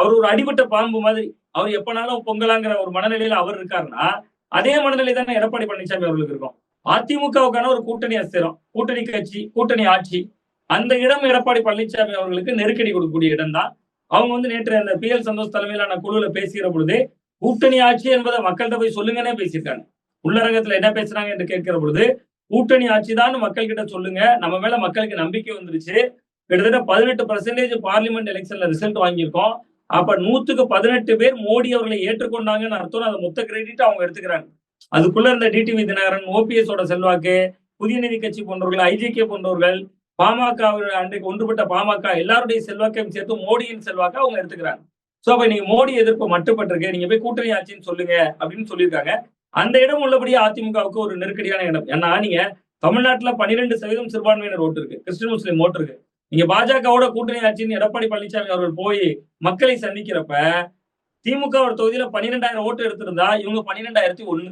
அவர் ஒரு அடிபட்ட பாம்பு மாதிரி. அவர் எப்பனாலும் பொங்கலாங்கிற ஒரு மனநிலையில அவர் இருக்காருன்னா, அதே மனநிலை தானே எடப்பாடி பழனிசாமி அவர்களுக்கு இருக்கும். அதிமுகவுக்கான ஒரு கூட்டணி அஸ்திரம், கூட்டணி கட்சி, கூட்டணி ஆட்சி. அந்த இடம் எடப்பாடி பழனிசாமி அவர்களுக்கு நெருக்கடி கொடுக்கக்கூடிய இடம் தான். அவங்க நேற்று அந்த பி.எல். சந்தோஷ் தலைமையிலான குழுவுல பேசுகிற பொழுது, கூட்டணி ஆட்சி என்பதை மக்கள்கிட்ட போய் சொல்லுங்கன்னே பேசியிருக்காங்க. உள்ளரங்கத்துல என்ன பேசுறாங்க என்று கேட்கிற பொழுது, கூட்டணி ஆட்சி தான் மக்கள் கிட்ட சொல்லுங்க. நம்ம மேல மக்களுக்கு நம்பிக்கை வந்துருச்சு. கிட்டத்தட்ட 18% பார்லிமெண்ட் எலெக்ஷன்ல ரிசல்ட் வாங்கியிருக்கோம். அப்ப 100க்கு 18 பேர் மோடி அவர்களை ஏற்றுக்கொண்டாங்கன்னு அர்த்தம். அதை மொத்த கிரெடிட் அவங்க எடுத்துக்கிறாங்க. அதுக்குள்ள இருந்த டிடிவி தினகரன், ஓபிஎஸ் ஓட செல்வாக்கு, புதிய நீதி கட்சி போன்றவர்கள், ஐஜேகே போன்றவர்கள், பாமக அன்றைக்கு ஒன்றுபட்ட பாமக எல்லாருடைய செல்வாக்கையும் சேர்த்து மோடியின் செல்வாக்கை அவங்க எடுத்துக்கிறாங்க. சோ அப்ப நீங்க மோடி எதிர்ப்பு மட்டுப்பட்டிருக்கு. நீங்க போய் கூட்டணி ஆட்சின்னு சொல்லுங்க அப்படின்னு சொல்லியிருக்காங்க. அந்த இடம் உள்ளபடியே அதிமுகவுக்கு ஒரு நெருக்கடியான இடம். ஏன்னா நீங்க தமிழ்நாட்டுல 12% சிறுபான்மையினர் ஓட்டு இருக்கு. கிறிஸ்டின் முஸ்லீம் ஓட்டு இருக்கு. நீங்க பாஜகவோட கூட்டணி ஆட்சின்னு எடப்பாடி பழனிசாமி அவர்கள் போய் மக்களை சந்திக்கிறப்ப திமுக ஒரு தொகுதியில 12,000 ஓட்டு எடுத்திருந்தா இவங்க 12,001.